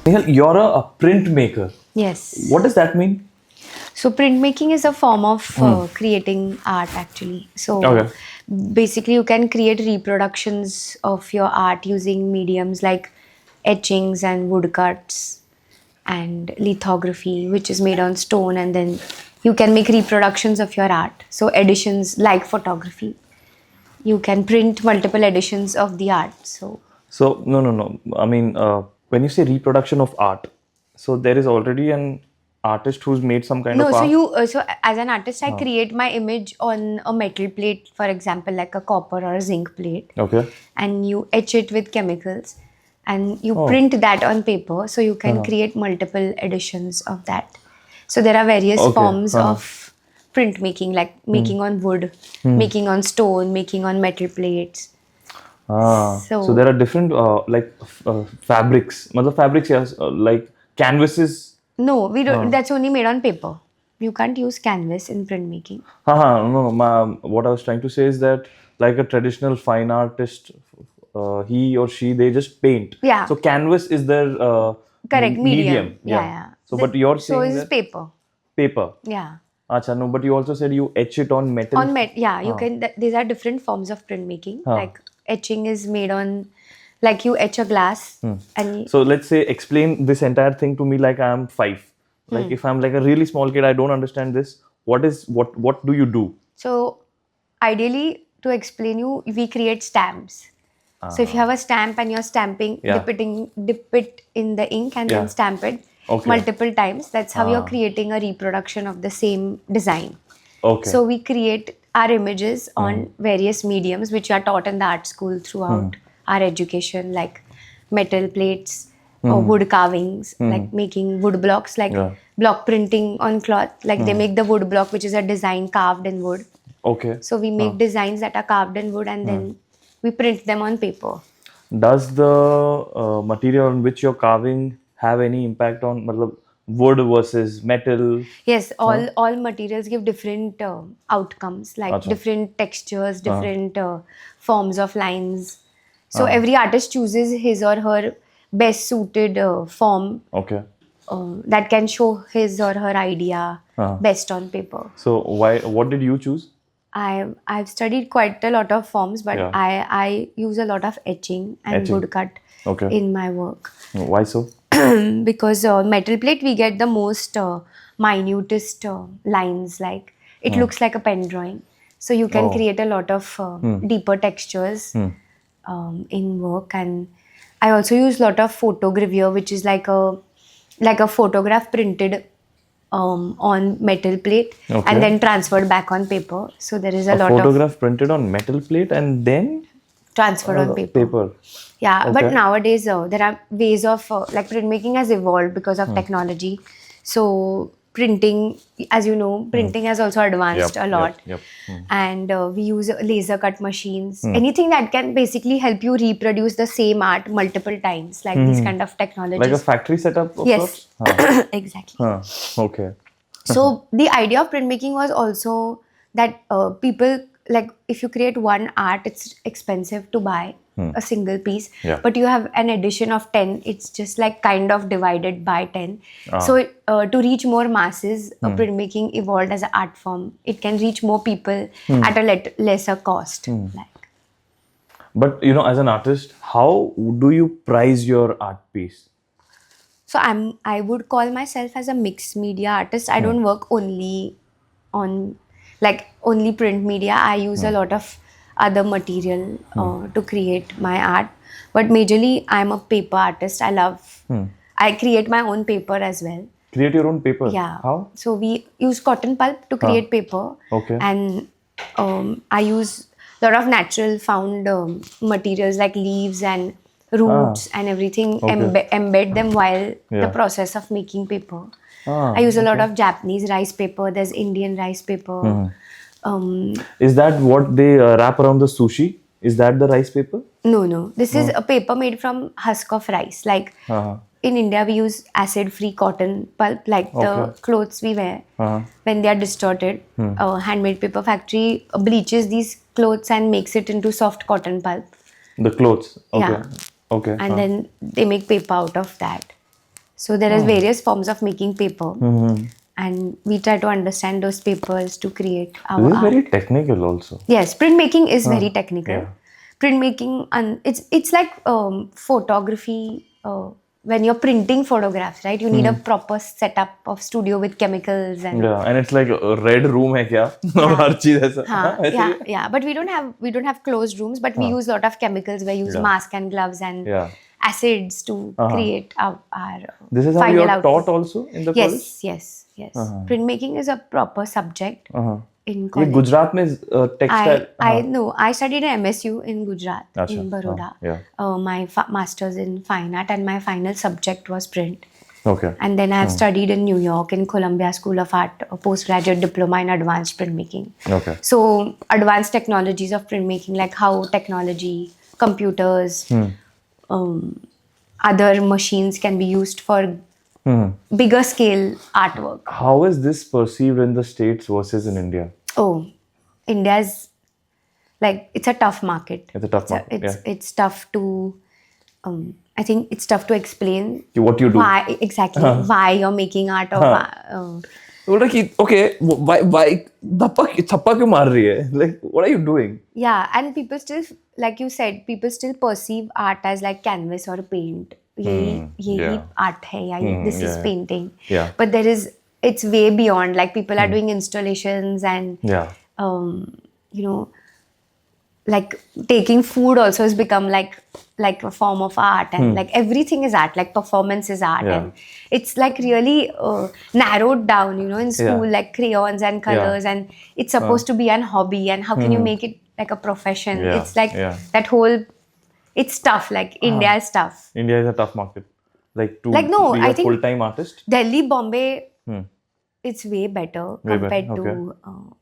Snehal, you're a printmaker. Yes. What does that mean? So printmaking is a form of creating art actually. So Okay. basically you can create reproductions of your art using mediums like etchings and woodcuts and lithography, which is made on stone, and then you can make reproductions of your art. So editions like photography. You can print multiple editions of the art. So So, no. I mean, when you say reproduction of art, so there is already an artist who's made some kind no, of so art. as an artist, I create my image on a metal plate, for example, like a copper or a zinc plate, Okay. and you etch it with chemicals, and you Oh. print that on paper, so you can create multiple editions of that. So there are various Okay. forms of printmaking, like making on wood, making on stone, making on metal plates. So So there are different fabrics. Mother fabrics, yes, like canvases. no, we don't. That's only made on paper. You can't use canvas in printmaking. No. What I was trying to say is that, like a traditional fine artist, he or she, they just paint. Yeah. So canvas is their Correct, medium. Yeah. Yeah. So, but you're So saying is that paper. paper. Yeah. Acha, no, but you also said you etch it on metal. Yeah, you can. These are different forms of printmaking. Huh. Like etching is made on, like you etch a glass, and So let's say explain this entire thing to me like I am 5. Like if I'm like a really small kid, I don't understand this. What do you do? so ideally to explain you, we create stamps. So if you have a stamp and you're stamping, Yeah. dip it in the ink and Yeah. then stamp it Okay. multiple times. That's how you're creating a reproduction of the same design. Okay. So we create our images on various mediums which are taught in the art school throughout our education, like metal plates or wood carvings, like making wood blocks, like Yeah. block printing on cloth. Like they make the wood block, which is a design carved in wood. Okay. So we make designs that are carved in wood and then we print them on paper. Does the material on which you're carving have any impact on matlab, wood versus metal? Yes, all materials give different outcomes, like Acha. different textures, different forms of lines. So every artist chooses his or her best suited form Okay. that can show his or her idea best on paper. So what did you choose? I've studied quite a lot of forms, but Yeah. I use a lot of etching and Etching. woodcut Okay. in my work. Why so? Because metal plate we get the most minutest lines, like it looks like a pen drawing, so you can Oh. create a lot of deeper textures in work. And I also use a lot of photogravure, which is like a photograph printed on metal plate Okay. and then transferred back on paper. So there is a lot of Photograph printed on metal plate and then transferred on paper. Yeah, Okay. but nowadays there are ways of like printmaking has evolved because of technology. So printing, as you know, printing has also advanced a lot. Yep. And we use laser cut machines, anything that can basically help you reproduce the same art multiple times, like these kind of technologies. Like a factory setup of Yes, sorts? exactly. Okay. So the idea of printmaking was also that people, like if you create one art, it's expensive to buy a single piece, Yeah. but you have an edition of 10, it's just like kind of divided by 10. So to reach more masses, printmaking evolved as an art form. It can reach more people at a lesser cost. Like, But as an artist, how do you price your art piece? so I would call myself as a mixed media artist. I don't work only on like only print media. I use a lot of other material to create my art. But majorly I'm a paper artist. I create my own paper as well. Create your own paper? Yeah. How? So we use cotton pulp to create paper. Okay. And I use a lot of natural found materials like leaves and roots and everything, Okay. embed them while the Yeah. process of making paper. I use a lot of Japanese rice paper. There's Indian rice paper. Is that what they wrap around the sushi? Is that the rice paper? No. This is a paper made from husk of rice. Like in India, we use acid-free cotton pulp, like the clothes we wear when they are distorted. A handmade paper factory bleaches these clothes and makes it into soft cotton pulp. The clothes. Okay. Yeah. Okay. And then they make paper out of that. So there is various forms of making paper, and we try to understand those papers to create our This is art. very technical also. Yes, printmaking is very technical. Yeah. Printmaking, and it's like photography. When you're printing photographs, right? You need a proper setup of studio with chemicals and Yeah, and it's like a red room hai kya? हर चीज ऐसा. हाँ, ऐसे ही है? yeah. But we don't have closed rooms, but we use a lot of chemicals. We use mask and gloves and Yeah. acids to create our This is how final you're output. taught also in the college? Yes. Printmaking is a proper subject in ये college. Gujarat में textile. I know. I studied at MSU in Gujarat, Achha, in Baroda. yeah. My master's in fine art, and my final subject was print. Okay. And then I have studied in New York in Columbia School of Art, a postgraduate diploma in advanced printmaking. Okay. So advanced technologies of printmaking, like how technology, computers, other machines can be used for bigger scale artwork. How is this perceived in the States versus in India? Oh, India's like, it's a tough market. It's a tough market. It's tough to. I think it's tough to explain What you do. why exactly why you're making art or बोल रहा कि okay, why थप्पा क्यों मार रही है? Like, what are you doing? yeah, and people still, like you said, people still perceive art as like canvas or paint. यही art है, या this is painting. Yeah. But it's way beyond. Like, people are doing installations and like taking food also has become like a form of art, and like everything is art, like performance is art, and it's like really narrowed down, in school, like crayons and colors, and it's supposed to be an hobby, and how can you make it like a profession? It's like that whole, it's tough. Like India is tough. India is a tough market. Like to no, be I a think full-time artist. Delhi, Bombay, it's way better compared to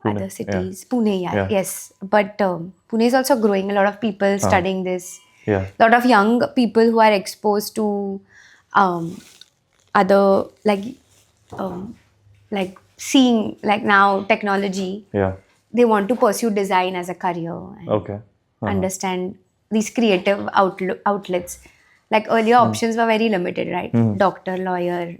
other cities. Pune, yes. But Pune is also growing. A lot of people studying this. Yeah. A lot of young people who are exposed to other, like seeing, like now technology. Yeah. They want to pursue design as a career and understand these creative outlets. Like earlier options were very limited, right? Doctor, lawyer.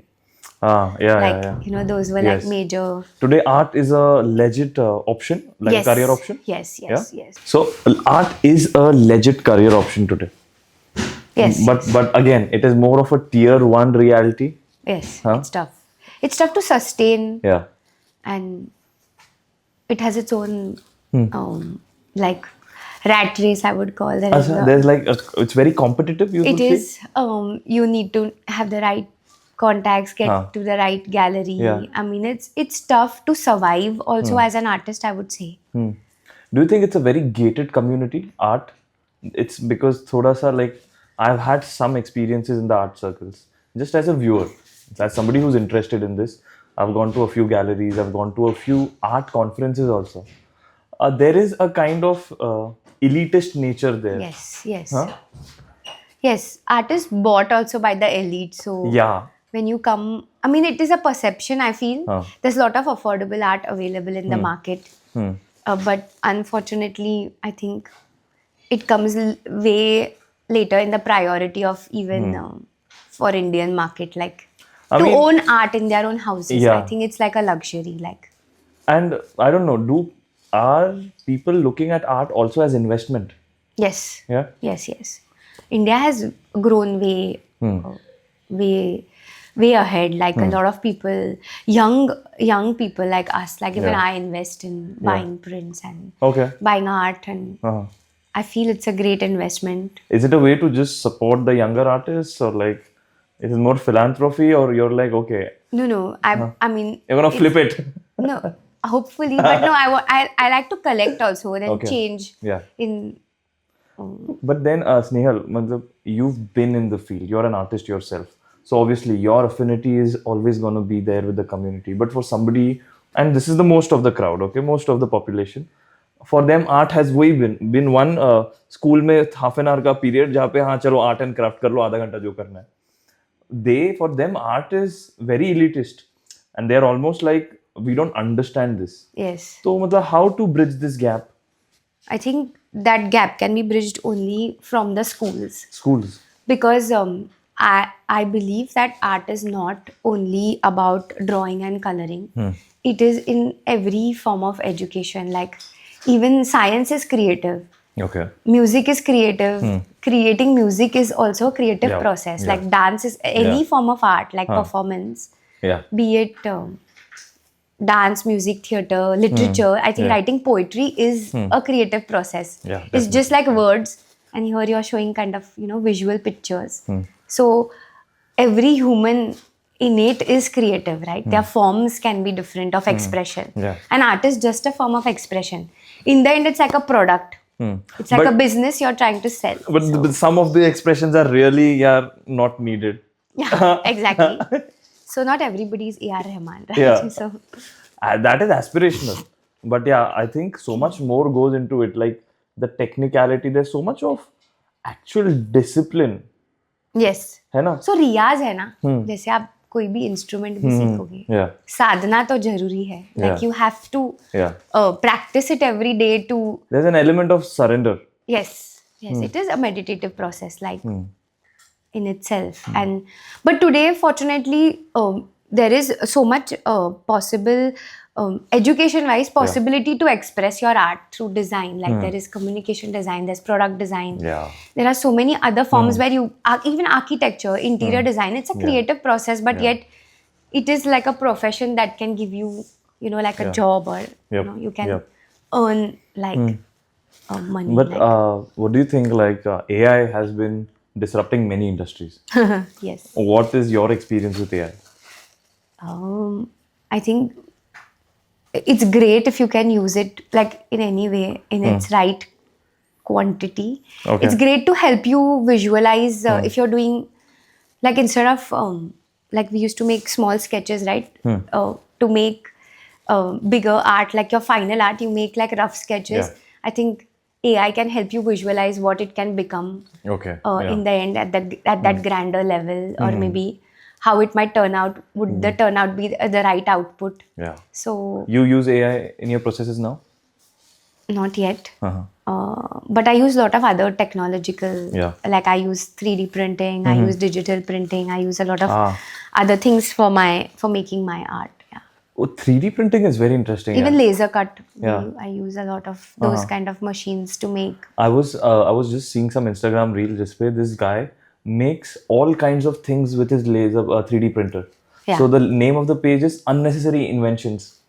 Those were like major. Today, art is a legit option, like a career option. Yes. So, art is a legit career option today. Yes. But again, it is more of a tier 1 reality. Yes, it's tough. It's tough to sustain. Yeah. And it has its own like rat race, I would call it. There's like it's very competitive. It is. You need to have the right contacts, get to the right gallery. I mean, it's tough to survive also as an artist, I would say. Do you think it's a very gated community, art? It's because thoda sa, like, I've had some experiences in the art circles, just as a viewer, as somebody who's interested in this. I've gone to a few galleries, I've gone to a few art conferences also. There is a kind of elitist nature there. Yes. Yes, art is bought also by the elite. So when you come, I mean, it is a perception, I feel. There's a lot of affordable art available in the market. But unfortunately, I think it comes way later in the priority of even for Indian market. Like, own art in their own houses. I think it's like a luxury. And I don't know, are people looking at art also as investment? Yes. Yeah. Yes. India has grown way ahead. Like a lot of people, young people like us, like even I invest in buying prints and buying art, and I feel it's a great investment. Is it a way to just support the younger artists, or like it is more philanthropy, or you're like, okay? No. I mean, you're gonna flip it. No, hopefully, but no. I like to collect also and then change. In. But then, Snehal, you've been in the field. You're an artist yourself. So obviously your affinity is always going to be there with the community. But for somebody, and this is the most of the crowd, most of the population, for them art has been one school में half an hour का period जहाँ पे हाँ चलो art and craft कर लो आधा घंटा जो करना है. For them art is very elitist, and they're almost like, we don't understand this. Yes. So how to bridge this gap? I think that gap can be bridged only from the schools. Schools. Because I believe that art is not only about drawing and coloring. It is in every form of education. Like even science is creative. Okay. Music is creative. Creating music is also a creative Yeah, process. yeah. Like dance is any Yeah. form of art, like Huh. performance, Yeah. be it dance, music, theater, literature. I think Yeah. writing poetry is a creative process. Yeah, It's just definitely. like words, and here you're showing kind of visual pictures. So every human innate is creative, right? Their forms can be different of expression. Yeah. And art is just a form of expression. In the end, it's like a product. It's like a But business you're trying to sell. So, but some of the expressions are really not needed. yeah, exactly. So not everybody is A.R. Rahman, right? Yeah. So That is aspirational. But yeah, I think so much more goes into it. Like the technicality, there's so much of actual discipline. Yes है ना? सो रियाज है ना जैसे आप कोई भी instrument भी सीखोगे Yeah. साधना तो जरूरी है like Yeah. You have to Yeah. Practise it every day to There's an element of surrender. yes yes it is a meditative process like in itself and but today fortunately there is so much possible education wise possibility to express your art through design like there is communication design, there's product design, Yeah. there are so many other forms where you even architecture, interior design, it's a creative process but yet it is like a profession that can give you like a job or Yep. you can Yep. earn like money But like, what do you think? Like AI has been disrupting many industries. yes. What is your experience with AI? I think it's great if you can use it like in any way in its right quantity. Okay. It's great to help you visualize if you're doing like instead of like we used to make small sketches, right? To make bigger art, like your final art, you make like rough sketches. Yeah. I think AI can help you visualize what it can become Okay. Yeah. in the end at that grander level, or maybe how it might turn out. Would the turnout be the right output? Yeah. So You use AI in your processes now? not yet. Uh-huh. But I use a lot of other technological, Yeah. like I use 3D printing, I use digital printing, I use a lot of Ah. other things for making my art. Yeah. Oh, 3D printing is very interesting. Even laser cut, Yeah. I use a lot of those kind of machines to make. I was just seeing some Instagram reel just where this guy makes all kinds of things with his laser 3D printer. Yeah. So the name of the page is Unnecessary Inventions,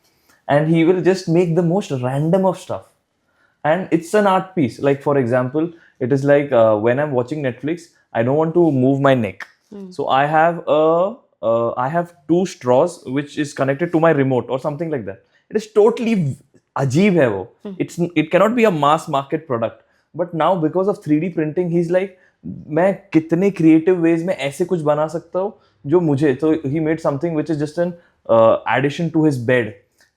and he will just make the most random of stuff, and it's an art piece. Like for example, it is like when I'm watching Netflix, I don't want to move my neck, so I have two straws which is connected to my remote or something like that. It is totally अजीब है वो. It cannot be a mass market product. But now because of 3D printing, he's like मैं कितने creative ways में ऐसे कुछ बना सकता हूँ जो मुझे. So he made something which is just an addition to his bed.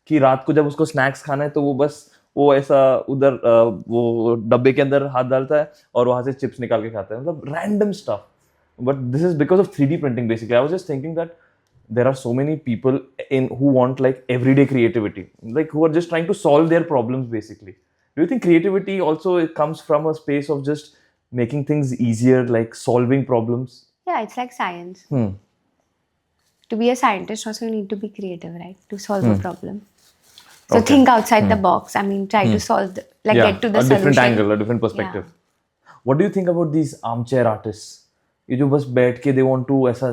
कि रात को जब उसको स्नैक्स खाना है तो वो बस वो ऐसा उधर वो डब्बे के अंदर हाथ डालता है और वहां से चिप्स निकाल के खाता है. मतलब random stuff. But this is because of 3D printing basically. I was just thinking that there are so many people who want like everyday creativity, like who are just trying to solve their problems basically. Do you think creativity also it comes from a space of just making things easier, like solving problems? Yeah, it's like science. To be a scientist also you need to be creative, right? To solve a problem. So Okay. think outside the box. I mean, try to solve get to the a solution. different angle, a different perspective. What do you think about these armchair artists? ये जो बस बैठ के they want to ऐसा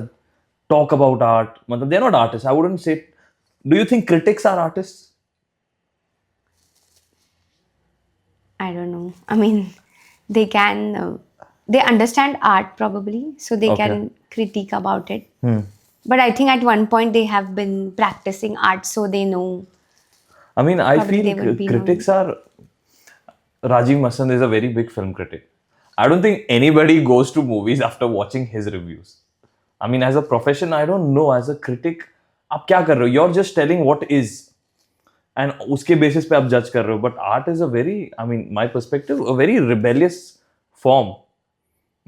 talk about art. मतलब they're not artists. I wouldn't say. Do you think critics are artists? I don't know. I mean, they can, they understand art probably, so they Okay. can critique about it. But I think at one point they have been practicing art, so they know. I mean, I Probably they feel would be critics are. Rajiv Masand is a very big film critic. I don't think anybody goes to movies after watching his reviews. I mean, as a profession, I don't know. As a critic, आप क्या कर रहे हो? You're just telling what is, and उसके basis पे आप judge कर रहे हो. But art is a very, I mean, my perspective, a very rebellious form.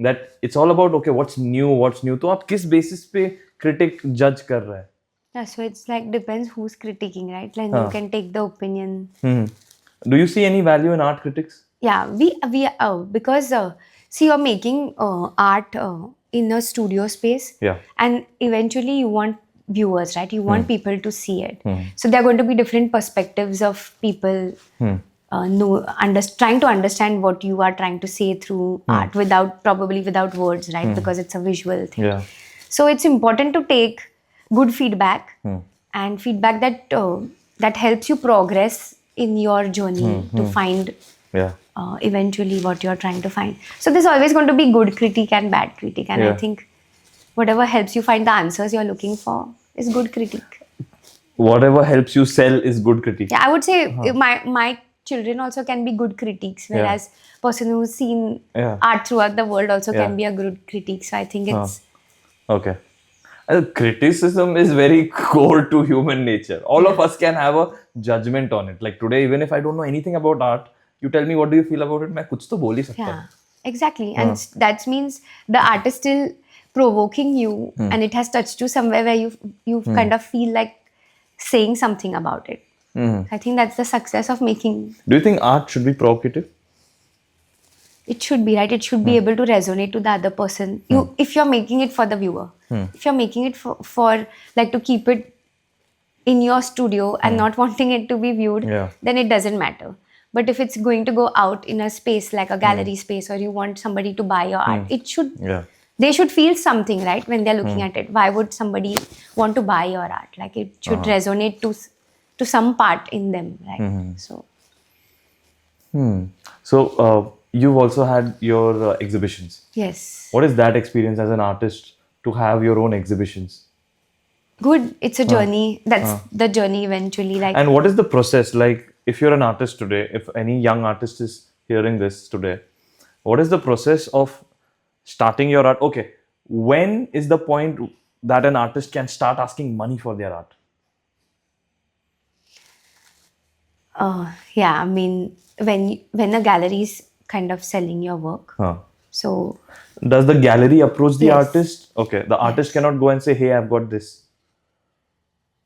That it's all about okay, what's new. तो आप किस basis पे critic judge कर रहा है? Yeah, so it's like depends who's critiquing, right? Like you can take the opinion. Do you see any value in art critics? Yeah, we because see you're making art in a studio space. Yeah. And eventually you want viewers, right? You want people to see it. So there are going to be different perspectives of people trying to understand what you are trying to say through art probably without words, right? Because it's a visual thing. Yeah. So it's important to take good feedback and feedback that helps you progress in your journey to find Yeah. eventually what you're trying to find. So there's always going to be good critique and bad critique, and I Yeah. think whatever helps you find the answers you're looking for is good critique. Whatever helps you sell is good critique. Yeah, I would say my children also can be good critiques, whereas person who's seen Yeah. art throughout the world also Yeah. can be a good critique. So I think it's Okay. Criticism is very core to human nature. All of us can have a judgment on it. Like today, even if I don't know anything about art, you tell me what do you feel about it, मैं कुछ तो बोल ही सकता हूँ. yeah, exactly. And that means the art is still provoking you and it has touched you somewhere where you kind of feel like saying something about it. I think that's the success of making. Do you think art should be provocative? It should be, right? It should be able to resonate to the other person. If you're making it for the viewer, if you're making it for like to keep it in your studio and not wanting it to be viewed, then it doesn't matter. But if it's going to go out in a space like a gallery space, or you want somebody to buy your art, it should. They should feel something, right, when they're looking at it. Why would somebody want to buy your art? Like it should resonate to some part in them, right? So. So you've also had your exhibitions. Yes. What is that experience as an artist to have your own exhibitions? Good. It's a journey. That's the journey eventually. Like. And what is the process? Like if you're an artist today, if any young artist is hearing this today, what is the process of starting your art? Okay, when is the point that an artist can start asking money for their art? Yeah, I mean, when a gallery is kind of selling your work. So. Does the gallery approach the Yes. artist? Okay, the artist cannot go and say, "Hey, I've got this.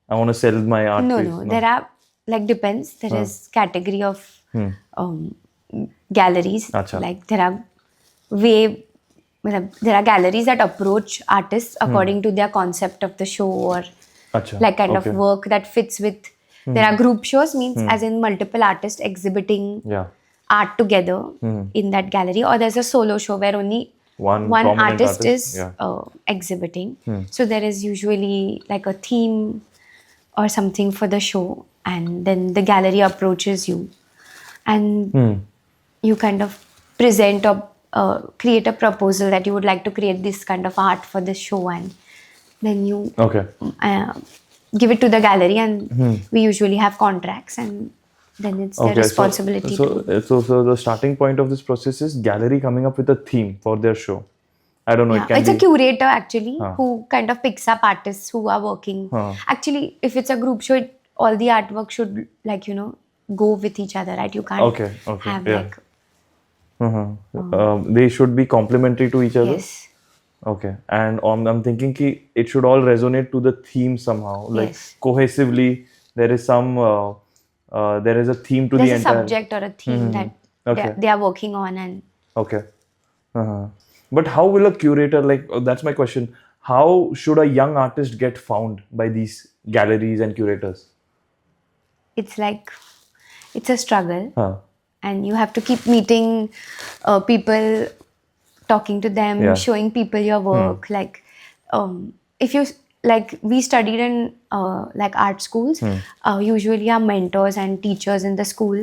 I want to sell my art." No, piece." no. There are, like, depends. There is category of galleries. Acha. Like there are there are galleries that approach artists according to their concept of the show, or Acha. like kind Okay. of work that fits with. There are group shows, means as in multiple artists exhibiting art together in that gallery, or there's a solo show where only One one prominent artist is Yeah. exhibiting. So there is usually like a theme or something for the show, and then the gallery approaches you, and you kind of present or create a proposal that you would like to create this kind of art for the show, and then you give it to the gallery, and we usually have contracts, and then it's their responsibility to. So the starting point of this process is gallery coming up with a theme for their show. I don't know. Yeah, It can it's be a curator actually who kind of picks up artists who are working. Actually, if it's a group show, all the artwork should go with each other, right? You can't Okay, have yeah. like they should be complementary to each other. yes, Okay, and I'm thinking ki it should all resonate to the theme somehow, like Yes. cohesively. There is some there is a theme to there's the a entire. subject or a theme that Okay. they are working on, and Okay. But how will a curator, that's my question. How should a young artist get found by these galleries and curators? it's like it's a struggle. Huh. And you have to keep meeting people, talking to them, Yeah. showing people your work. Like if you like, we studied in like art schools. Usually our mentors and teachers in the school,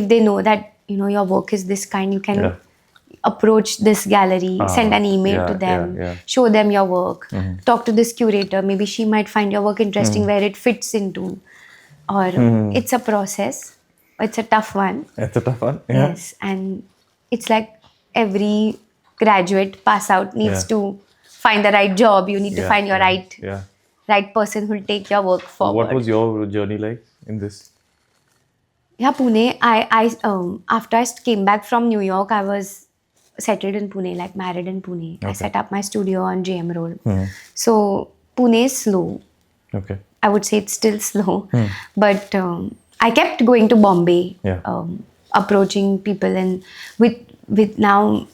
if they know that your work is this kind, you can approach this gallery, send an email to them, show them your work, talk to this curator. Maybe she might find your work interesting where it fits into, or it's a process. It's a tough one. It's a tough one. Yeah. Yes, and it's like every graduate pass out needs to find the right job. You need to find your right person who will take your work forward. What was your journey like in this? Yeah, Pune. I after I came back from New York, I was settled in Pune, like married in Pune. I set up my studio on JM Road. So Pune is slow. Okay. I would say it's still slow, but I kept going to Bombay, approaching people, and with now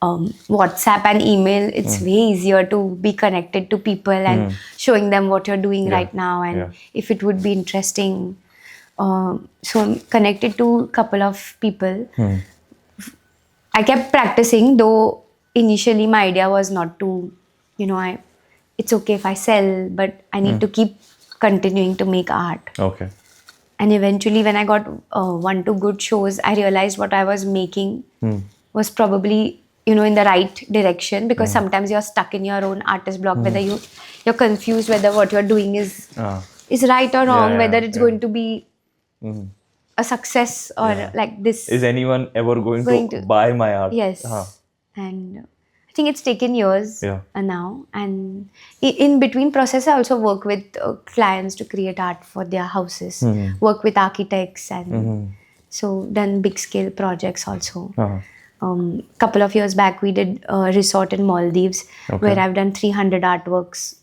WhatsApp and email, it's way easier to be connected to people and showing them what you're doing right now, and if it would be interesting. So I'm connected to a couple of people. I kept practicing, though initially my idea was not to, it's okay if I sell, but I need to keep continuing to make art. Okay. And eventually, when I got 1-2 good shows, I realized what I was making was probably, in the right direction, because sometimes you're stuck in your own artist block, whether you're confused whether what you're doing is right or wrong, whether it's going to be a success or like this. Is anyone ever going to buy my art? Yes. And I think it's taken years now. And in between process, I also work with clients to create art for their houses, work with architects, and so done big scale projects also. Couple of years back, we did a resort in Maldives where I've done 300 artworks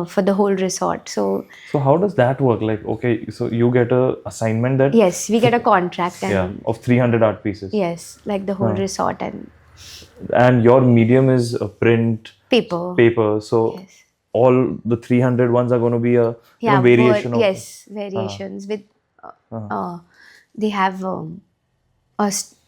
for the whole resort. So how does that work? Like, okay, so you get a assignment that... Yes, we get a contract of 300 art pieces. Yes, like the whole resort and your medium is print paper. So all the 300 ones are going to be a variation of... Yes, variations with they have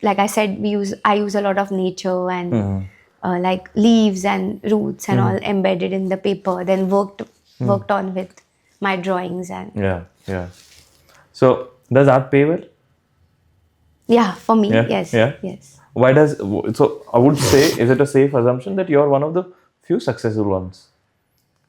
like I said, I use a lot of nature and like leaves and roots and all embedded in the paper, then worked on with my drawings and So does art pay well? For me, yes. Why does... So I would say, is it a safe assumption that you're one of the few successful ones?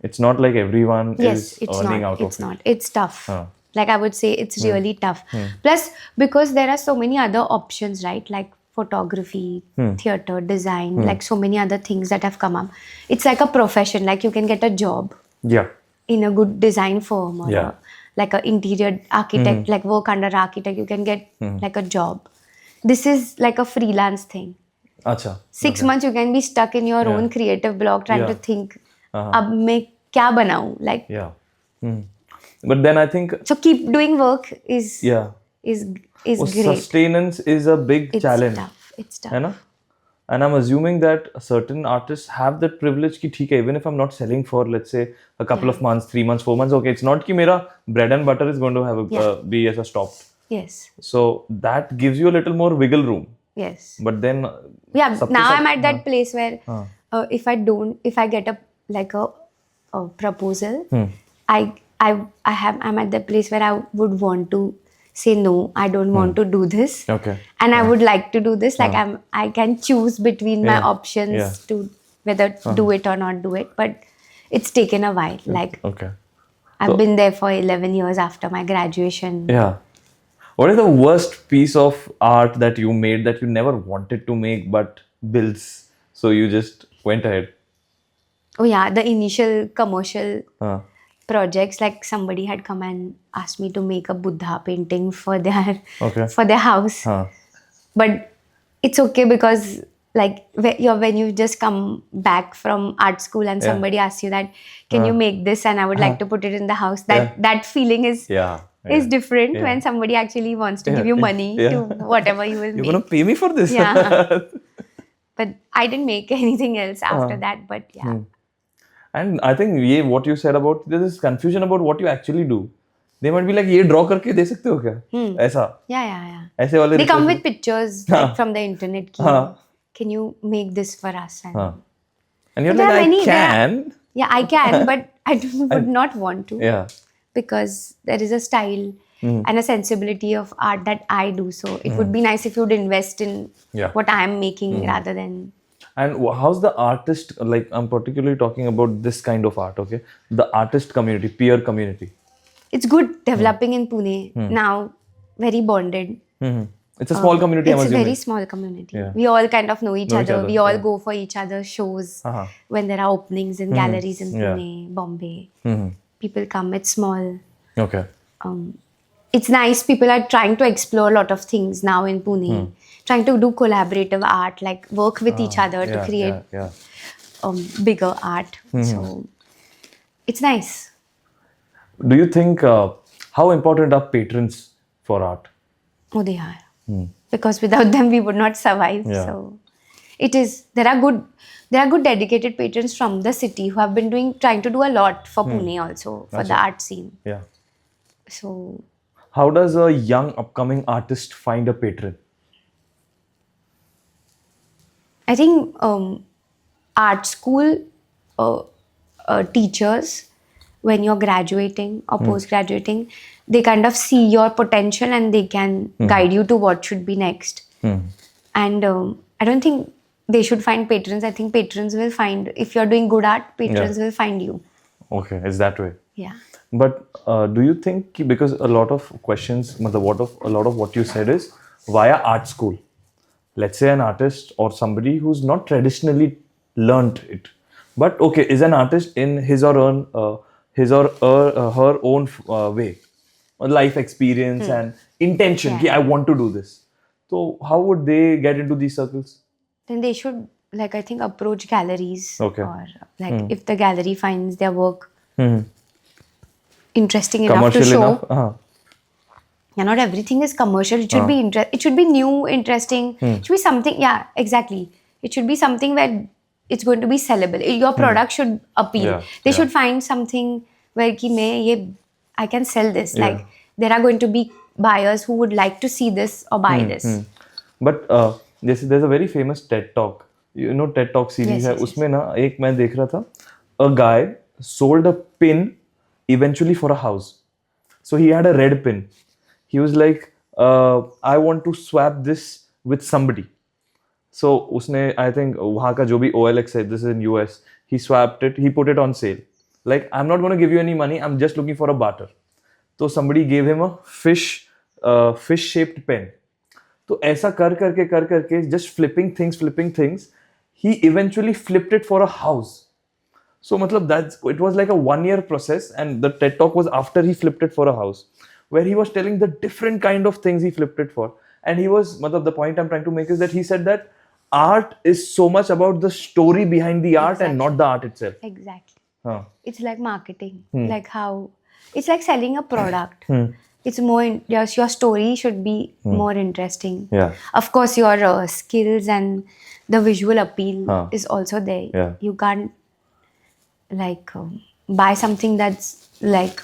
It's not like everyone is earning out of it. It's not. It's tough. Like I would say, it's really tough. Plus, because there are so many other options, right? Like photography, theater, design, like so many other things that have come up. It's like a profession. Like you can get a job in a good design firm or like an interior architect, like work under architect. You can get like a job. This is like a freelance thing. Acha. 6 months you can be stuck in your own creative block trying to think, ab main kya banau? Like, But then I think... So keep doing work is great. Sustenance is a big challenge. It's tough. And I'm assuming that certain artists have that privilege ki theek hai, even if I'm not selling for, let's say, a couple of months, 3 months, 4 months, okay, it's not ki mera bread and butter is going to have be as a stopped. Yes. So that gives you a little more wiggle room. Yes. But then... now I'm at that place where if I get a proposal, I'm at the place where I would want to say no, I don't want to do this. Okay. And I would like to do this. Like I can choose between my options to whether do it or not do it. But it's taken a while. Like I've been there for 11 years after my graduation. Yeah. What is the worst piece of art that you made that you never wanted to make but bills? So you just went ahead. Oh yeah, the initial commercial projects, like somebody had come and asked me to make a Buddha painting for their house. But it's okay because like when you just come back from art school and somebody asks you that, can you make this, and I would like to put it in the house, that feeling is different when somebody actually wants to give you money to whatever you will make. You're going to pay me for this? But I didn't make anything else after that, but And I think what you said about, there is confusion about what you actually do. They might be like, ये draw करके दे सकते हो क्या? ऐसा. Yeah. ऐसे वाले they come with pictures like, from the internet. Can you make this for us? And you're like, I can. I can, but I would not want to. Yeah. Because there is a style and a sensibility of art that I do. So it would be nice if you would invest in what I am making rather than... And how's the artist, like I'm particularly talking about this kind of art, okay? The artist community, peer community. It's good developing in Pune. Now, very bonded. It's a small community, I'm assuming. It's a very small community. We all kind of know each other. We all go for each other's shows when there are openings in galleries in Pune, Bombay. People come, it's small. Okay. It's nice. People are trying to explore a lot of things now in Pune. Trying to do collaborative art, like work with each other to create bigger art. So it's nice. Do you think, how important are patrons for art? Oh, they are. Because without them, we would not survive. So It is. There are good dedicated patrons from the city who have been trying to do a lot for Pune also for the Achha. art scene. Yeah. So How does a young upcoming artist find a patron? I think art school uh, teachers, when you're graduating or post graduating, they kind of see your potential and they can guide you to what should be next. And I don't think they should find patrons. I think patrons will find, if you're doing good art, patrons will find you. Okay, it's that way. Yeah. But do you think because a lot of questions, a lot of what you said is via art school. Let's say an artist or somebody who's not traditionally learnt it, but okay, is an artist in his or her own way, or life experience and intention. Yeah. Ki, I want to do this. So how would they get into these circles? Then they should, like, I think, approach galleries. Okay. Or like if the gallery finds their work interesting enough to Commercial show. enough. Yeah, not everything is commercial. It should be it should be new, interesting. It should be something. Yeah, exactly. It should be something where it's going to be sellable. Your product should appeal. Yeah, They yeah. should find something where I can sell this. Yeah. Like there are going to be buyers who would like to see this or buy this. But there's a very famous TED Talk. You know TED Talk series Yes, है yes, yes. उसमें ना एक मैं देख रहा था a guy sold a pin eventually for a house. So he had a red pin. He was like I want to swap this with somebody. So उसने I think वहाँ का जो भी OLX है, this is in US, he swapped it, he put it on sale. Like I'm not going to give you any money, I'm just looking for a barter. So somebody gave him a fish shaped pen. तो ऐसा कर करके just flipping things, he eventually flipped it for a house. So matlab it was like a 1 year process, and the TED Talk was after he flipped it for a house, where he was telling the different kind of things he flipped it for. And he was, the point I'm trying to make is that he said that art is so much about the story behind the art and not the art itself. Exactly. Huh. It's like marketing. Like how it's like selling a product. It's more your story should be more interesting. Yeah. Of course, your skills and the visual appeal is also there. Yeah. You can't like buy something that's like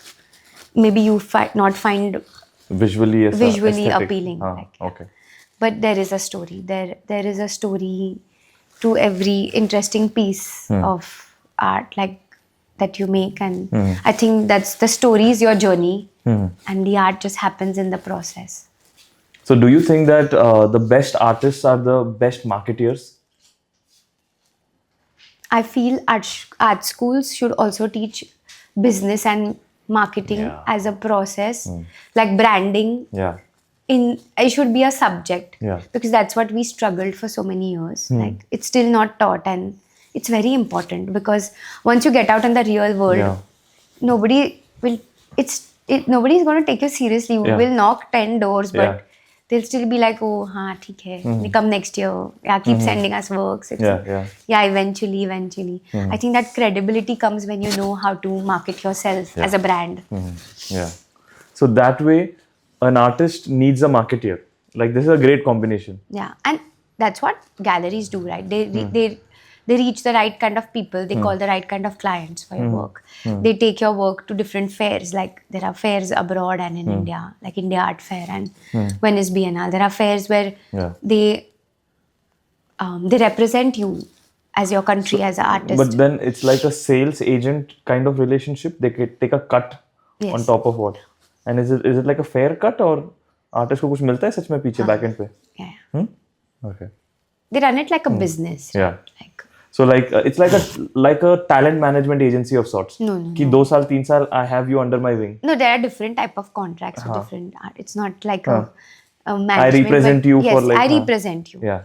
maybe you not find Visually aesthetic. appealing. Okay. But there is a story. There is a story to every interesting piece of art like that you make, and I think that's the story is your journey, and the art just happens in the process. So do you think that the best artists are the best marketeers? I feel art schools should also teach business and marketing as a process, like branding. Yeah. It should be a subject, Yeah. because that's what we struggled for so many years. Like it's still not taught, and it's very important because once you get out in the real world, nobody will. Nobody's going to take you seriously. You will knock 10 doors, but they'll still be like, oh, हाँ ठीक है, come next year. Yeah, keep sending us works. Yeah, eventually. I think that credibility comes when you know how to market yourself as a brand. Yeah. So that way, an artist needs a marketeer. Like this is a great combination. Yeah, and that's what galleries do, right? They reach the right kind of people. They call the right kind of clients for your work. They take your work to different fairs. Like there are fairs abroad and in India, like India Art Fair and Venice Biennale. There are fairs where they represent you as your country, as an artist. But then it's like a sales agent kind of relationship. They take a cut on top of what? And is it like a fair cut, or artist को कुछ मिलता है सच में पीछे back end पे? Yeah. Okay. They run it like a business. Yeah. Like So it's like a talent management agency of sorts. No. कि 2 साल 3 साल I have you under my wing. No, there are different type of contracts with different art. It's not like a management. I represent you yes, for like. I represent you. Yeah.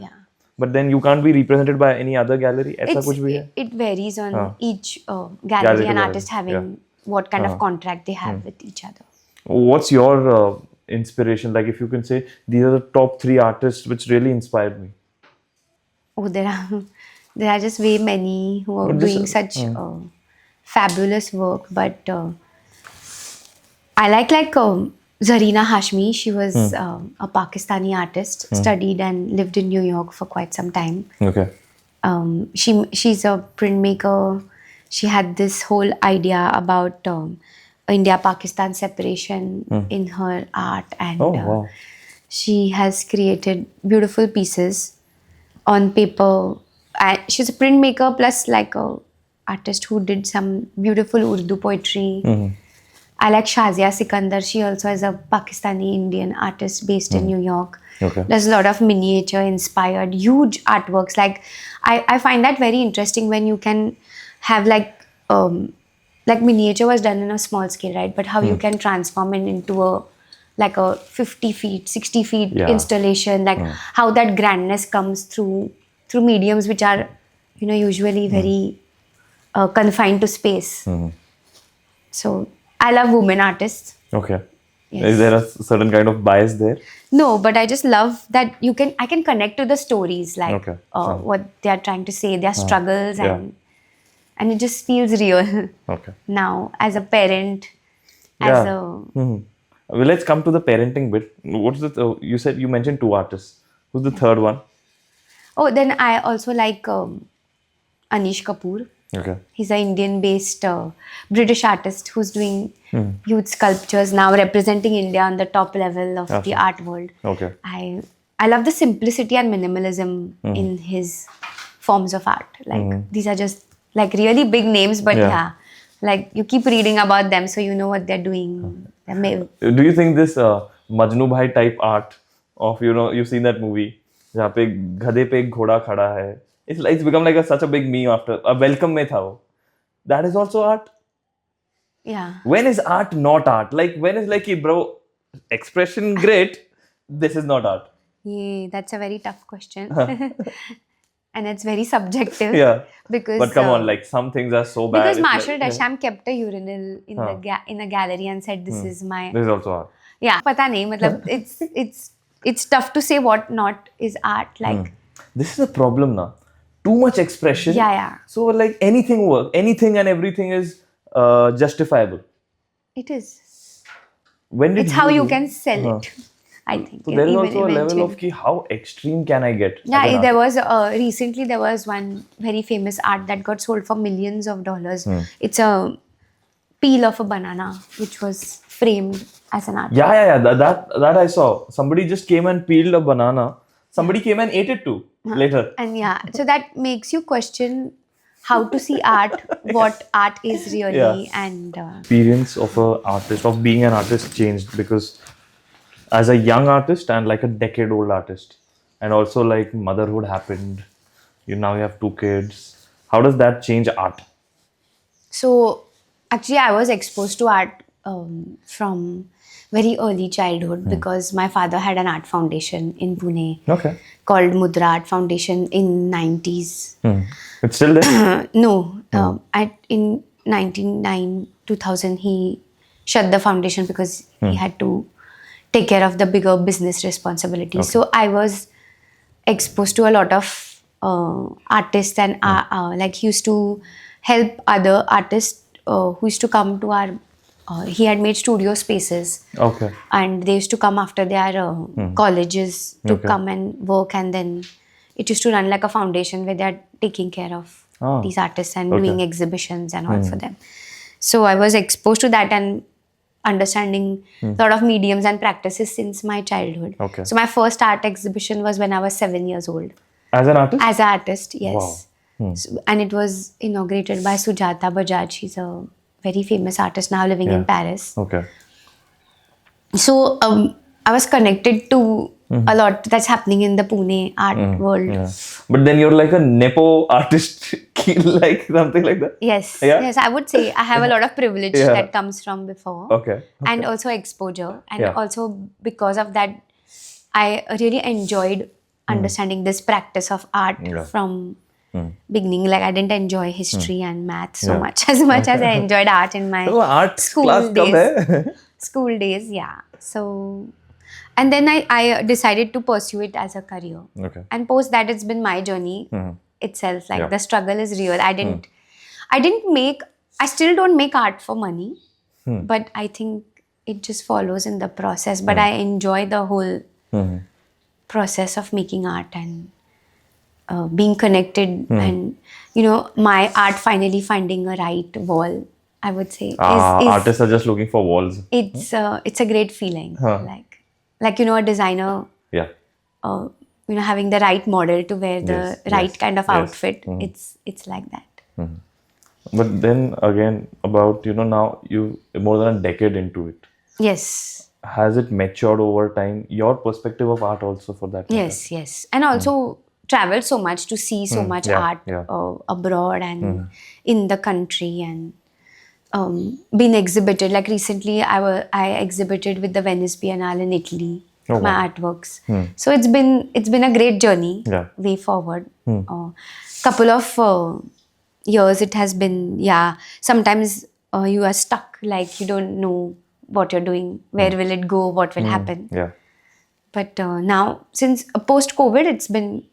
But then you can't be represented by any other gallery. ऐसा कुछ भी है? It varies on each gallery and artist having what kind of contract they have with each other. What's your inspiration? Like if you can say these are the top 3 artists which really inspired me. Oh, there are just way many who are doing such fabulous work. But I like Zarina Hashmi, she was a Pakistani artist, studied and lived in New York for quite some time. Okay. She's a printmaker. She had this whole idea about India-Pakistan separation in her art, and Oh, wow. she has created beautiful pieces on paper. And she's a printmaker plus like a artist who did some beautiful Urdu poetry. I like Shazia Sikandar. She also is a Pakistani Indian artist based in New York. Okay. There's a lot of miniature inspired, huge artworks. Like I find that very interesting when you can have like miniature was done in a small scale, right? But how you can transform it into a 50 feet, 60 feet Yeah. installation, like how that grandness comes through mediums which are, usually very confined to space. So I love women artists. Okay. Yes. Is there a certain kind of bias there? No, but I just love that I can connect to the stories, like Okay. what they are trying to say, their struggles, Yeah. and it just feels real Okay. now as a parent, Yeah. as a Well, let's come to the parenting bit. What's the? You mentioned two artists. Who's the third one? oh, then I also like Anish Kapoor. Okay. He's an Indian-based British artist who's doing huge sculptures now, representing India on the top level of the art world. Okay. I love the simplicity and minimalism in his forms of art. Like these are just like really big names, but yeah, like you keep reading about them, so you know what they're doing. Do you think this Majnu Bhai type art of you've seen that movie जहाँ पे गधे पे एक घोड़ा खड़ा है, it's become like such a big meme after a welcome में था वो. That is also art. Yeah. When is art not art? Like when is like bro, expression great, this is not art. Yeah, that's a very tough question. And it's very subjective. Yeah. Because But come on, like some things are so bad. because it's Marshall like, Dasham kept a urinal in in a gallery and said, "This is my." This is also art. Yeah, पता नहीं मतलब it's tough to say what not is art. Like This is a problem now. Too much expression. Yeah. So like anything work, anything and everything is justifiable. it is. When did It's how you do- can sell it. I think. So there is even also a level eventually. of ki, how extreme can I get? as an Yeah, there artist? was recently there was one very famous art that got sold for millions of dollars. It's a peel of a banana which was framed as an art. Yeah. That I saw. Somebody just came and peeled a banana. Somebody came and ate it too later. And yeah, so that makes you question how to see art, what art is really, and Experience of a artist, of being an artist changed because as a young artist and like a decade old artist, and also like motherhood happened, now you have two kids. How does that change art? so actually I was exposed to art from very early childhood because my father had an art foundation in Pune Okay. called Mudra Art Foundation in 90s. It's still there? No, in 1999 2000 he shut the foundation because he had to take care of the bigger business responsibilities. So I was exposed to a lot of artists and like he used to help other artists who used to come to our he had made studio spaces. Okay. And they used to come after their colleges to come and work, and then it used to run like a foundation where they're taking care of these artists and doing exhibitions and all for them. So I was exposed to that and understanding a lot of mediums and practices since my childhood. Okay. So my first art exhibition was when I was 7 years old. As an artist? As an artist, yes. Wow. So, and it was inaugurated by Sujata Bajaj. She's a very famous artist now living in Paris. Okay. So I was connected to a lot that's happening in the Pune art world. Yeah. But then you're like a nepo artist, like something like that? Yes, Yeah? yes, I would say I have a lot of privilege Yeah. that comes from before. Okay. And also exposure. And Yeah. also because of that, I really enjoyed understanding this practice of art from beginning. Like I didn't enjoy history and math so much as I enjoyed art in my So art school class days. कब है? School days, yeah. So, and then I decided to pursue it as a career. Okay. And post that, it's been my journey itself. Like the struggle is real. I still don't make art for money, but I think it just follows in the process. But I enjoy the whole process of making art and being connected, and my art finally finding a right wall, I would say, is Artists are just looking for walls. it's a great feeling. Huh. Like a designer, Yeah. uh, having the right model to wear the Yes, right yes, kind of yes. outfit. It's like that. But then again, about now you more than a decade into it. Yes. Has it matured over time? Your perspective of art also, for that matter. Yes. And also traveled so much to see so much Yeah, art yeah. abroad and in the country, and been exhibited. Like recently, I exhibited with the Venice Biennale in Italy, Oh, my wow. artworks. So it's been a great journey Yeah. way forward. Couple of years it has been. Yeah, sometimes you are stuck, like you don't know what you're doing, where will it go, what will happen. Yeah. But now, since post COVID, it's been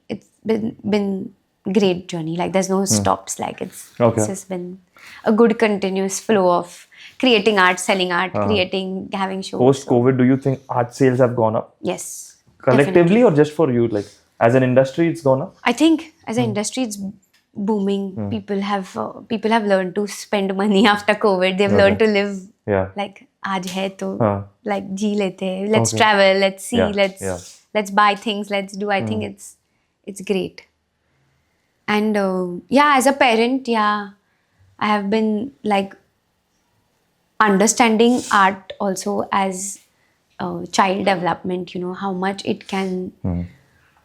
great journey. Like there's no stops. Like it's Okay. just been a good continuous flow of creating art, selling art, creating, having shows. Post COVID, do you think art sales have gone up Yes, collectively definitely. or just for you? Like as an industry, it's gone up. I think as an industry, it's booming. People have learned to spend money after COVID. They've learned to live Yeah. like आज है तो हाँ. like जी लेते हैं. Let's Okay. travel. Let's see. Yeah, Let's yeah. let's buy things. Let's do. I think it's great. And yeah, as a parent, yeah, I have been like understanding art also as child development. How much it can,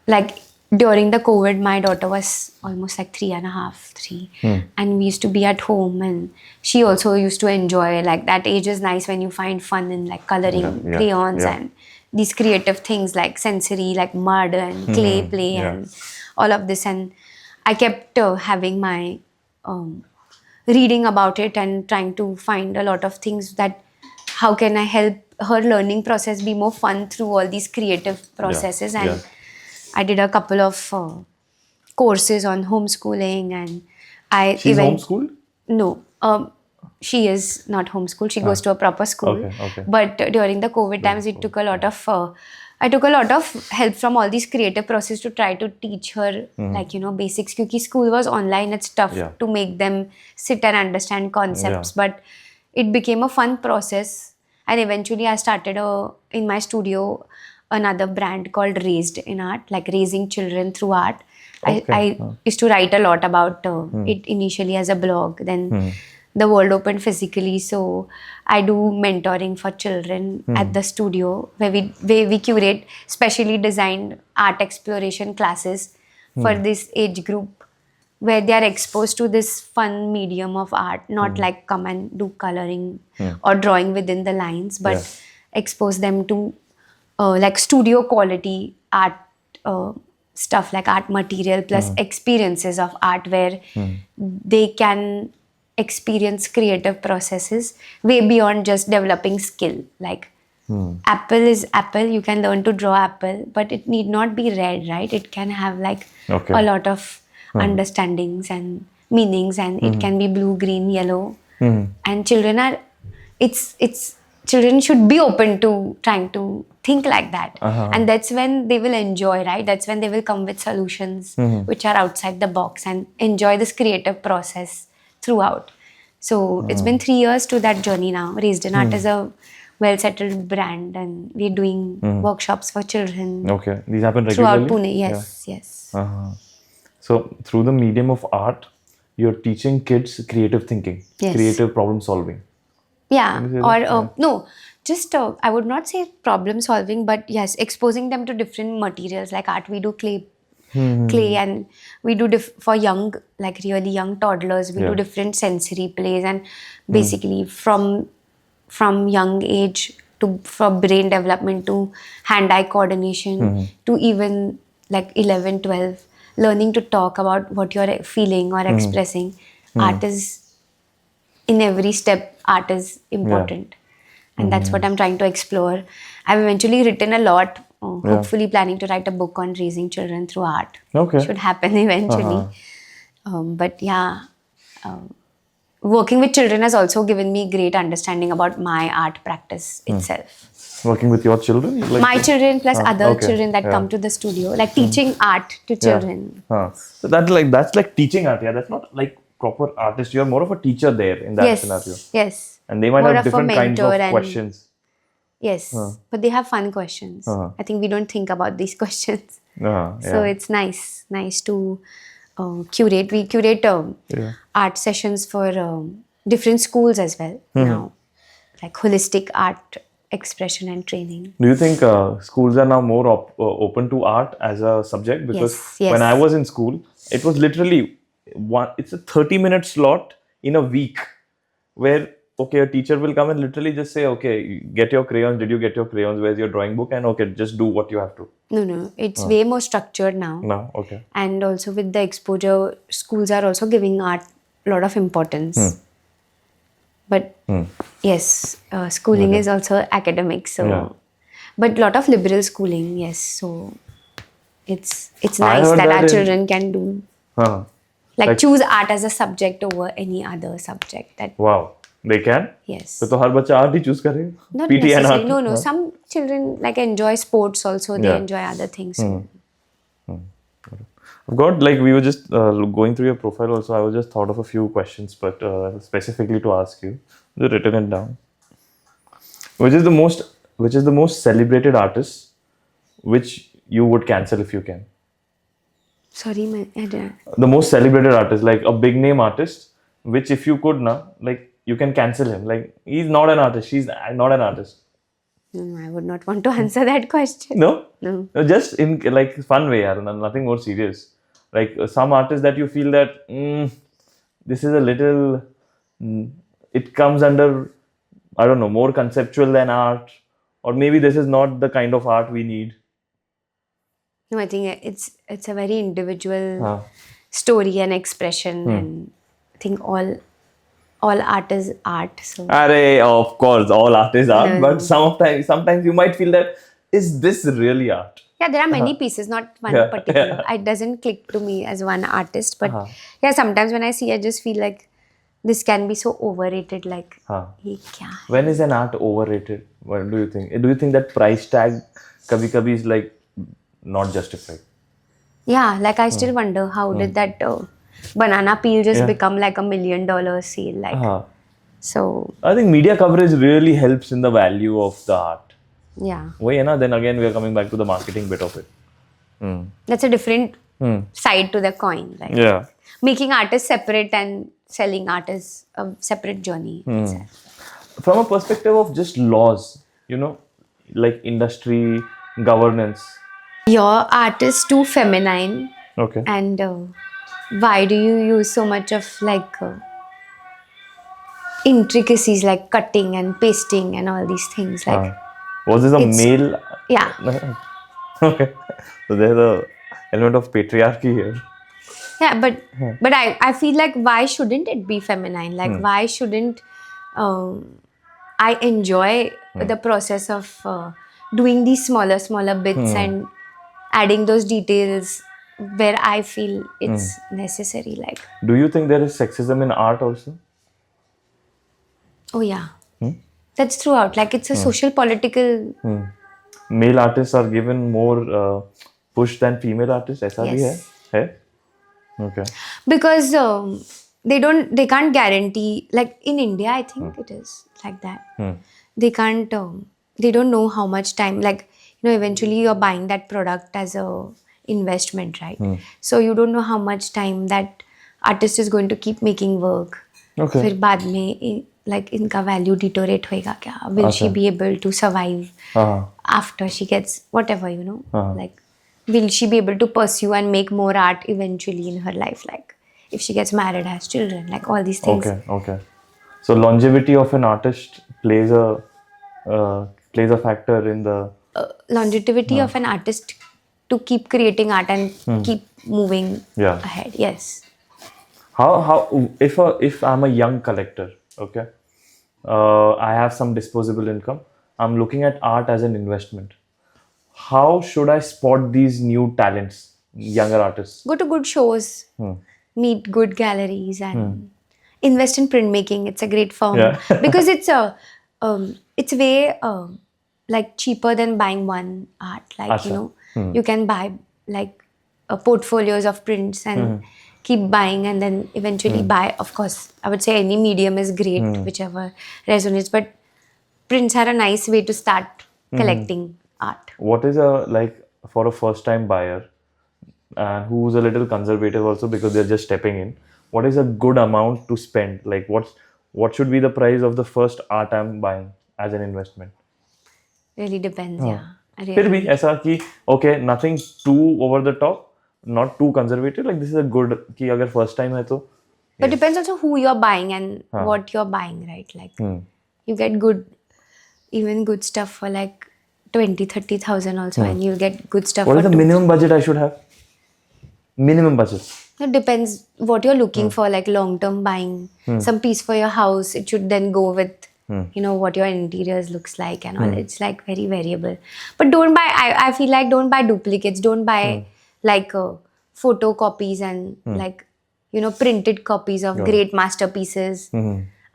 like during the COVID, my daughter was almost like 3.5, 3, and we used to be at home, and she also used to enjoy, like that age is nice when you find fun in like coloring Yeah, crayons yeah. and these creative things like sensory, like mud and clay play yeah. and all of this. And I kept having my reading about it and trying to find a lot of things that how can I help her learning process be more fun through all these creative processes. And yeah. I did a couple of courses on homeschooling, and I She's homeschooled? No, she is not homeschooled. She goes to a proper school. Okay. But during the COVID times, it took a lot of. I took a lot of help from all these creative processes to try to teach her, like basics. Because school was online, it's tough Yeah. to make them sit and understand concepts. Yeah. But it became a fun process, and eventually I started in my studio another brand called Raised in Art, like raising children through art. Okay. I used to write a lot about it initially as a blog. Then the world opened physically, so I do mentoring for children at the studio where we curate specially designed art exploration classes for this age group, where they are exposed to this fun medium of art, not like come and do coloring or drawing within the lines, but expose them to like studio quality art stuff, like art material plus experiences of art, where they can experience creative processes way beyond just developing skill. Like apple is apple, you can learn to draw apple, but it need not be red, right? It can have like Okay. a lot of understandings and meanings, and it can be blue, green, yellow. And children should be open to trying to think like that. And that's when they will enjoy, right? That's when they will come with solutions which are outside the box and enjoy this creative process throughout. So it's been 3 years to that journey now. Raised in Art is a well-settled brand, and we're doing workshops for children Okay. These happen throughout regularly? Pune. Yes. So through the medium of art, you're teaching kids creative thinking, Yes. creative problem solving. Yeah, Can you say or that? no, just I would not say problem solving, but yes, exposing them to different materials. Like art, we do clay, and we do for young, like really young toddlers, we do different sensory plays, and basically from young age to for brain development to hand-eye coordination to even like 11, 12, learning to talk about what you're feeling or expressing. Art is in every step, art is important. And that's what I'm trying to explore. I've eventually written a lot, hopefully planning to write a book on raising children through art. Okay. Should happen eventually. But yeah, working with children has also given me great understanding about my art practice itself. Working with your children? Like, My children plus other okay. children that Yeah. come to the studio, like teaching art to children. So that's like teaching art. Yeah, that's not like proper artist. You're more of a teacher there in that scenario. Yes. And they might More have of a different kinds mentor of and questions. yes, but they have fun questions. I think we don't think about these questions. So it's nice to curate. We curate art sessions for different schools as well now, like holistic art expression and training. Do you think schools are now more open to art as a subject? Because Yes. when I was in school, it was literally it's a 30-minute slot in a week where, okay, a teacher will come and literally just say, okay, get your crayons. Did you get your crayons? Where's your drawing book? And okay, just do what you have to. No, it's way more structured now. No, okay. And also with the exposure, schools are also giving art a lot of importance. But yes, schooling is also academic. So, but lot of liberal schooling, yes. So it's nice heard that that our in- children can do like choose art as a subject over any other subject. That Wow, they can? yes, तो हर बच्चा art ही choose करेगा? not PT and necessarily. art? No. Some children like enjoy sports also. They Yeah. enjoy other things. So. I've got, like, we were just going through your profile also. I was just thought of a few questions, but specifically to ask you, just written it down. Which is the most celebrated artist, which you would cancel if you can? Sorry, I don't. The most celebrated artist, like a big name artist, which if you could like you can cancel him. Like, he's not an artist. She's not an artist. No, I would not want to answer that question. No? No. No, just in like fun way, nothing more serious. Like some artists that you feel that this is a little, it comes under, I don't know, more conceptual than art, or maybe this is not the kind of art we need. No, I think it's a very individual story and expression, and I think all art is art. So Of course, all art is art, No. but sometimes you might feel that, is this really art? yeah, there are many pieces, not one Yeah. particular. It doesn't click to me as one artist, but yeah, sometimes when I see, I just feel like this can be so overrated. Like, ye kya hai? When is an art overrated? What do you think? Do you think that price tag kabhi is like not justified? Yeah, like I still wonder how did that banana peel just become like $1 million sale? Like, so I think media coverage really helps in the value of the art. yeah, Then again we are coming back to the marketing bit of it. that's a different side to the coin. Like, Yeah. making art is separate and selling art is a separate journey itself. From a perspective of just laws, like industry, governance. Your art is too feminine, Okay. and why do you use so much of like intricacies like cutting and pasting and all these things? Like, Was this a male? yeah, Okay. So there's a element of patriarchy here. yeah, but I feel like, why shouldn't it be feminine? Like, why shouldn't I enjoy the process of doing these smaller bits and adding those details where I feel it's necessary? Like, Do you think there is sexism in art also? oh yeah, that's throughout. Like, it's a social political. Male artists are given more push than female artists. ऐसा भी है? Yes. है? Okay. Because they can't guarantee, like in India I think it is like that. They can't they don't know how much time, like, eventually you're buying that product as a investment, right? So you don't know how much time that artist is going to keep making work. Okay. फिर बाद में like इनका value deteriorate होएगा क्या? Will she be able to survive after she gets whatever, like, will she be able to pursue and make more art eventually in her life? Like, if she gets married, has children, like all these things. Okay. So longevity of an artist plays a factor in the. Longevity of an artist to keep creating art and keep moving ahead. Yes. How if I'm a young collector, okay, I have some disposable income. I'm looking at art as an investment. How should I spot these new talents, younger artists? Go to good shows, meet good galleries, and invest in printmaking. It's a great firm Yeah. because it's way like cheaper than buying one art. Like Acha. you can buy like portfolios of prints and keep buying, and then eventually buy. Of course, I would say any medium is great, whichever resonates. But prints are a nice way to start collecting art. What is like for a first time buyer and who's a little conservative also because they're just stepping in, what is a good amount to spend? Like what should be the price of the first art I'm buying as an investment? Really depends, yeah. फिर भी Really. ऐसा कि okay, nothing too over the top, not too conservative, like this is a good कि अगर first time है तो But depends also who you're buying and what you're buying, right? Like you get even good stuff for like 20,000-30,000 also, and you'll get good stuff what for is the minimum budget I should have? Minimum budget. It depends what you're looking for, like long-term buying. Some piece for your house, it should then go with, what your interiors looks like and all. It's like very variable. But don't buy, I feel like don't buy duplicates. Don't buy like photocopies and like, printed copies of great masterpieces.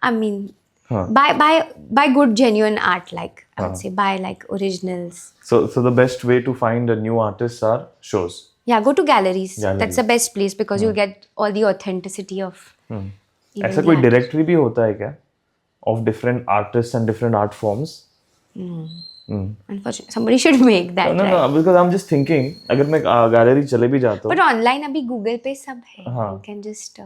I mean, buy good genuine art, like I would say buy like originals. So the best way to find a new artists are shows. Yeah, go to galleries. That's the best place because you'll get all the authenticity of. even ऐसा the कोई art. Directory भी होता है क्या of different artists and different art forms? Unfortunately, somebody should make that. No, right? because I'm just thinking अगर मैं gallery चले भी जाता हूँ But online अभी Google पे सब है. You can just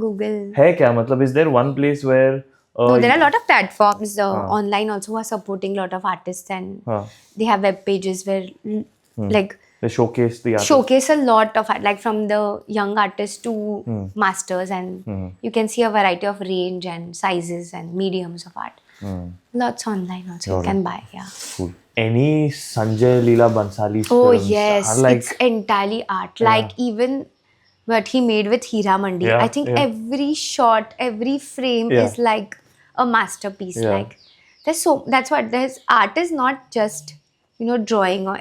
Google. है क्या मतलब is there one place where No, there are a lot of platforms online also who are supporting a lot of artists, and they have web pages where like they showcase the art? showcase a lot of art, like from the young artists to masters, and you can see a variety of range and sizes and mediums of art. Lots online also you can buy. Yeah. Cool. Any Sanjay Leela Bansali's Oh films yes, are like it's entirely art. Like even what he made with Hira Mandi. Yeah, I think yeah. every shot, every frame Yeah. is like a masterpiece. Yeah. Like there's art is not just drawing, or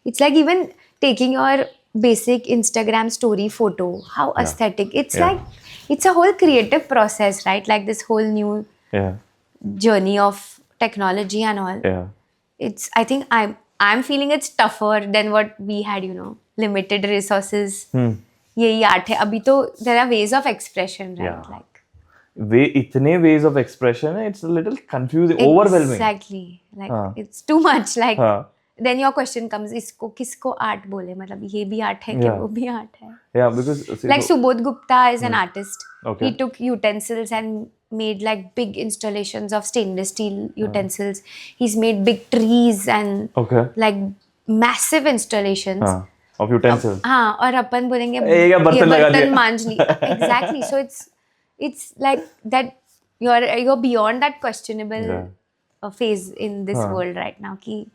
it's like even taking your basic Instagram story photo. How aesthetic. It's like it's a whole creative process, right? Like this whole new yeah journey of technology and all. yeah I think I'm feeling it's tougher than what we had, limited resources. यही art है अभी तो there are ways of expression, right? Yeah. Like इतने ways of expression है, it's a little confusing, overwhelming. Exactly. Like it's too much. Like हाँ. then your question comes, इसको किसको art बोले? मतलब ये भी art है क्या वो भी art है? Yeah, because Like Subodh Gupta is an artist. Okay. He took utensils and made like big installations of stainless steel utensils. He's made big trees and okay like massive installations. of utensils. हाँ और अपन बोलेंगे ये बर्तन लगा दिया. बर्तन मांज ली. Exactly. So it's like that you're beyond that questionable phase in this world right now. Ki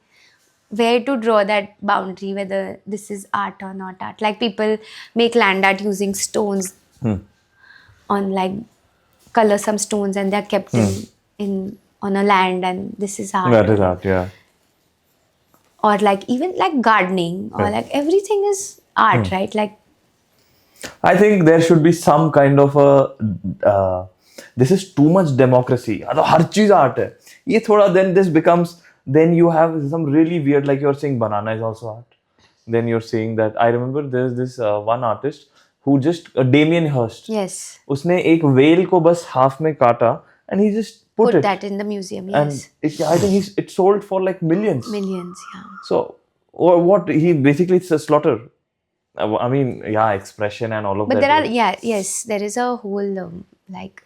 where to draw that boundary, whether this is art or not art. Like people make land art using stones on like color some stones, and they're kept in on a land, and this is art. That is art, yeah. Or like even like gardening, or like everything is art, right? Like I think there should be some kind of a this is too much democracy. हर चीज art है. ये थोड़ा then this becomes, then you have some really weird, like you're saying banana is also art. Then you're saying that I remember there's this one artist who just Damien Hirst. yes, उसने एक whale को बस half में काटा and he just put it. that in the museum. And Yes, I think it sold for like millions. millions. Yeah. So, or what he basically, it's a slaughter. I mean, yeah, expression and all of But that. there are there is a whole like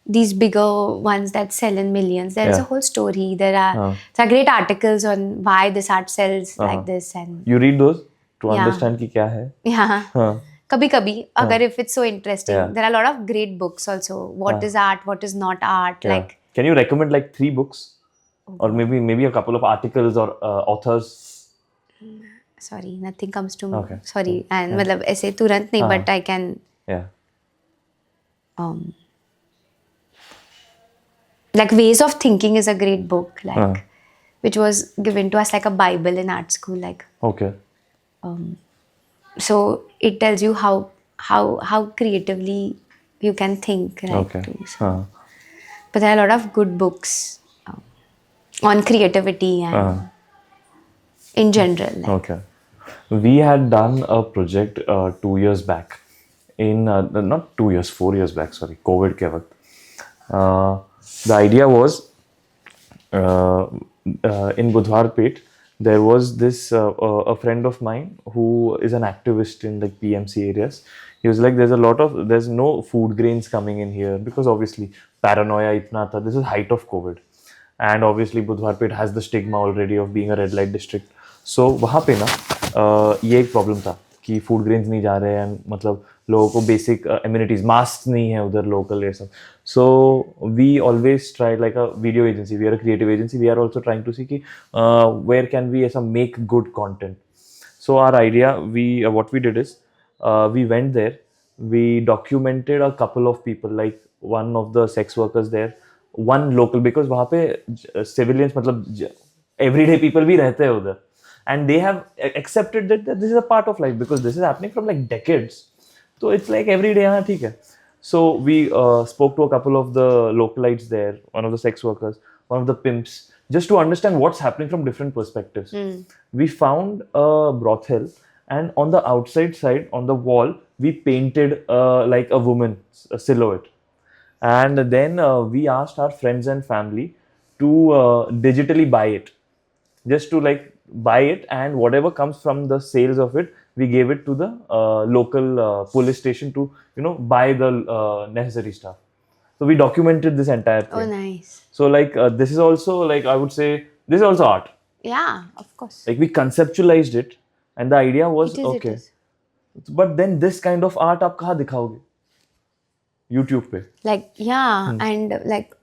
these bigger ones that sell in millions. There is a whole story. There are great articles on why this art sells like this, and You read those to understand कि क्या है. yeah. कभी अगर if it's so interesting, there are a lot of great books also. What is art? What is not art? Yeah. Like Can you recommend like 3 books, or maybe a couple of articles or authors? sorry, nothing comes to me. Okay. Sorry, and मतलब ऐसे तुरंत नहीं, but I can. Yeah. Like Ways of Thinking is a great book, like which was given to us like a Bible in art school. Like Okay. so it tells you how creatively you can think, right? Okay. Too. So, Uh, but there are a lot of good books on creativity and in general. Like, okay. We had done a project 2 years back. In not 2 years, 4 years back. Sorry, COVID ke waqt. The idea was uh, in Budhwarpet, there was this a friend of mine who is an activist in like PMC areas. He was like, there's no food grains coming in here because obviously paranoia itna tha. This is height of COVID, and obviously Budhwarpet has the stigma already of being a red light district. So वहाँ पे ना ये एक problem था कि food grains नहीं जा रहे हैं मतलब लोगों को बेसिक एम्यूनिटीज मास्क नहीं है उधर लोकल ये सब so we always try like a video agency we are a creative agency we are also trying to see कि वेयर कैन वी ऐसा make good content so our idea, what we did is, we went there, we documented a couple of people, like one of the sex workers there, one local, because वहाँ पे civilians मतलब everyday people भी रहते हैं उधर, and they have accepted that this is a part of life because this is happening from like decades. So it's like every day, हाँ ठीक है. So we spoke to a couple of the localites there, one of the sex workers, one of the pimps, just to understand what's happening from different perspectives. We found a brothel, and on the outside side, on the wall, we painted like a woman, a silhouette. And then we asked our friends and family to digitally buy it, just to like buy it, and whatever comes from the sales of it, we gave it to the local police station to buy the necessary stuff. So we documented this entire oh, thing. nice. So like this is also like I would say this is also art. Yeah, of course. Like we conceptualized it, and the idea was It okay. is. But then this kind of art आप कहाँ दिखाओगे? YouTube पे. Like, yeah, and like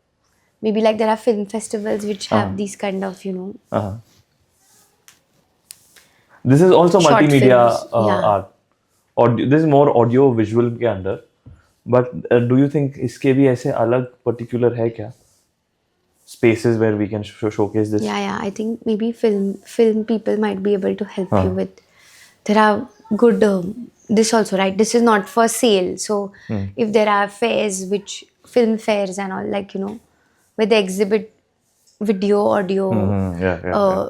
maybe like there are film festivals which have these kind of, Uh-huh. This is also Short multimedia films, yeah. art. This is more audio visual के अंदर. But do you think इसके भी ऐसे अलग particular है क्या? Spaces where we can showcase this. Yeah, I think maybe film people might be able to help you with. There are good this also, right? This is not for sale. So if there are fairs, which film fairs and all, like where they exhibit video, audio, Yeah.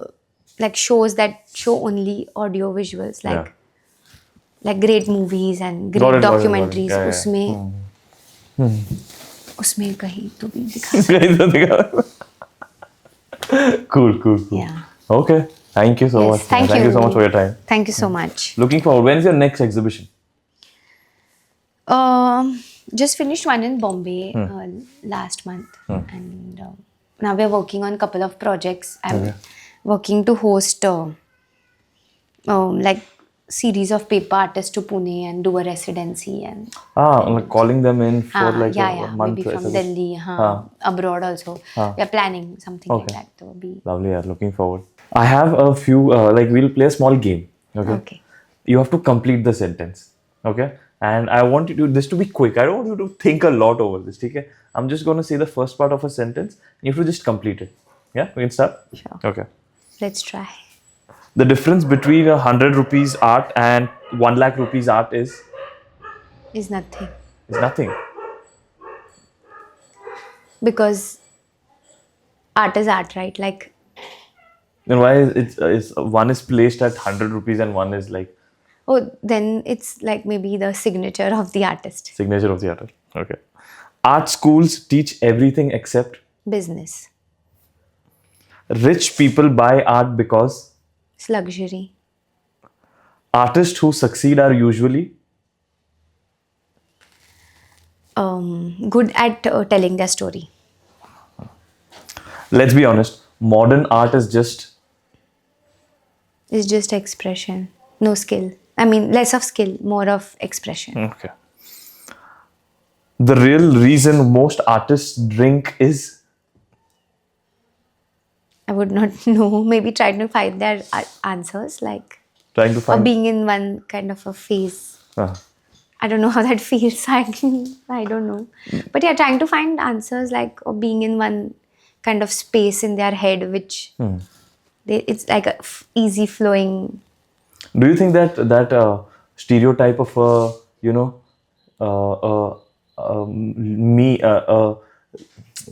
like shows that show only audio visuals, like great movies and great Got it. documentaries. Yeah. उसमें कहीं तो भी दिखा. Cool. Yeah. Okay. Thank you so Yes, much. thank you you. so much for your time. Thank you so much. Looking forward. When is your next exhibition? Just finished one in Bombay last month, and now we're working on a couple of projects. I'm working to host like series of paper artists to Pune and do a residency and Like calling them in for like a month. maybe from Delhi, abroad also. We're planning something like that. So be Lovely. Yeah, looking forward. I have a few. Like we'll play a small game. Okay. You have to complete the sentence. Okay. And I want this to be quick. I don't want you to think a lot over this. Okay. I'm just going to say the first part of a sentence. You have to just complete it. Yeah. We can start. Sure. Okay. Let's try. The difference between 100 rupees art and 1 lakh rupees art is nothing. nothing. Because art is art, right? Like, Then why is one is placed at 100 rupees and one is like then it's like maybe the signature of the artist. signature of the artist. Okay. Art schools teach everything except Business. rich people buy art because It's luxury. artists who succeed are usually Good at telling their story. let's be honest, modern art is just It's just expression. No skill. I mean, less of skill, more of expression. okay. The real reason most artists drink is I would not know. Maybe try to find their answers, like, trying to or find being in one kind of a phase. I don't know how that feels. I don't know. But yeah, trying to find answers, like, or being in one kind of space in their head, which it's like a easy flowing. Do you think that stereotype of a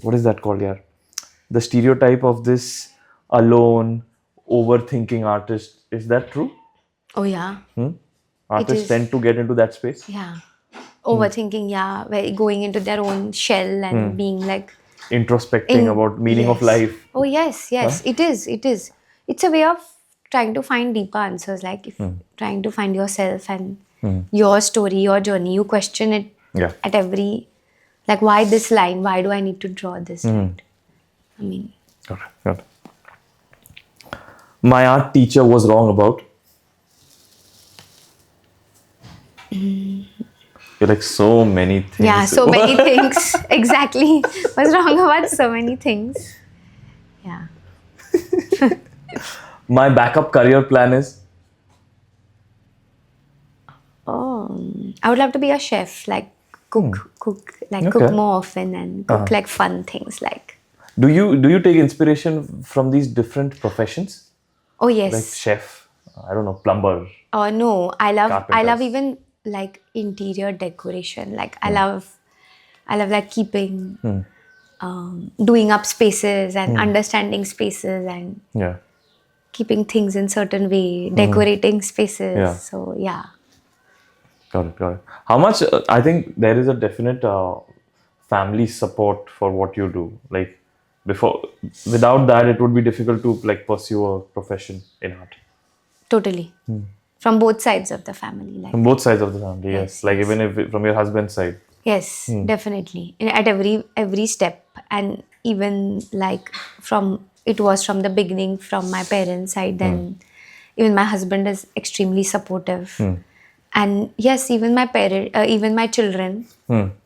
what is that called? Yeah, the stereotype of this alone, overthinking artist. Is that true? Oh yeah, Artists is. tend to get into that space. Yeah. Overthinking, yeah, going into their own shell and being like Introspecting in. about meaning of Yes. life. Oh yes, yes, it is. It is. It's a way of trying to find deeper answers, like if trying to find yourself and your story, your journey. You question it Yeah. at every, like, why this line? Why do I need to draw this? Right? I mean, Got it. Got it. My art teacher was wrong about. You're like so many things. yeah, so many things. Exactly. Was wrong about so many things. Yeah. My backup career plan is. Oh, I would love to be a chef, like cook Okay. more often and cook like fun things like. Do you take inspiration from these different professions, Oh like yes. chef? I don't know, plumber. Oh no, I love Carpenters. even like interior decoration. Like I love like keeping, doing up spaces and understanding spaces and Yeah. keeping things in certain way, decorating spaces. Yeah. So yeah. Got it. Got it. How much? I think there is a definite family support for what you do. Like before, without that, it would be difficult to like pursue a profession in art. Totally. From both sides of the family. Like From both sides of the family, yes. Yes, Like yes. even if from your husband's side. yes, definitely. At every step, and even like it was from the beginning from my parents' side. Then even my husband is extremely supportive, and yes, even my children,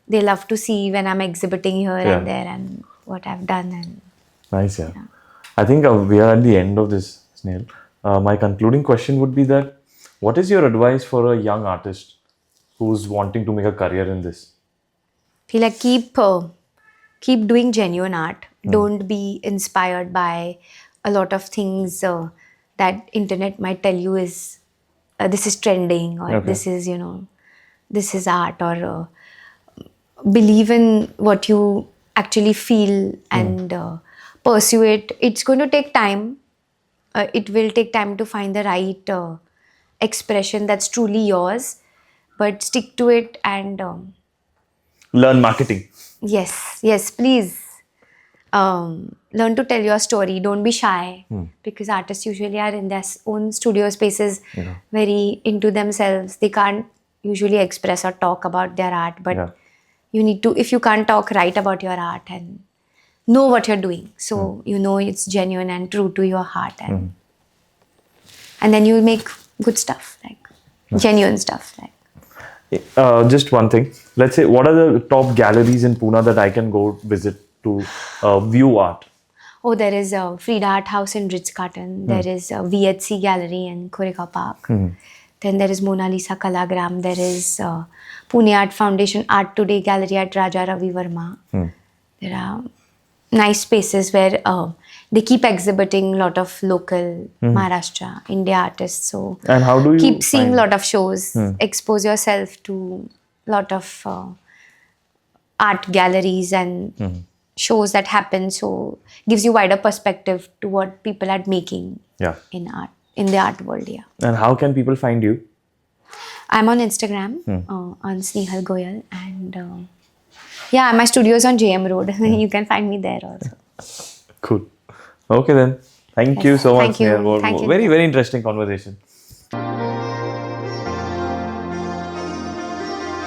they love to see when I'm exhibiting here Yeah. and there and what I've done. And Nice, yeah. I think we are at the end of this, Snehal. My concluding question would be that what is your advice for a young artist who's wanting to make a career in this? feel like keep doing genuine art. Don't be inspired by a lot of things that internet might tell you is this is trending, or Okay. this is art, or believe in what you actually feel and pursue it. It's going to take time. It will take time to find the right expression that's truly yours, but stick to it and Learn marketing. yes, please. Learn to tell your story. Don't be shy, because artists usually are in their own studio spaces, very into themselves. They can't usually express or talk about their art, but Yeah. you need to. If you can't talk right about your art and know what you're doing, so you know it's genuine and true to your heart, and then you make good stuff, like genuine stuff, like. Just one thing. Let's say, what are the top galleries in Pune that I can go visit to view art? Oh, there is a Frida Art House in Ritz-Carlton. There is a VHC Gallery in Kurika Park. Then there is Mona Lisa Kalagram. There is Pune Art Foundation Art Today Gallery at Raja Ravi Verma. There are nice spaces where they keep exhibiting a lot of local Maharashtra, India artists. So And how do you keep seeing a find- lot of shows. Expose yourself to a lot of art galleries and shows that happen. So gives you wider perspective to what people are making Yeah. in art, in the art world. Yeah. And how can people find you? I'm on Instagram on Snehal Goyal, and yeah, my studio is on JM Road. You can find me there also. Cool. Okay then. Thank you Yes, so much, thank you. Snehal. Thank you. Very, very interesting conversation.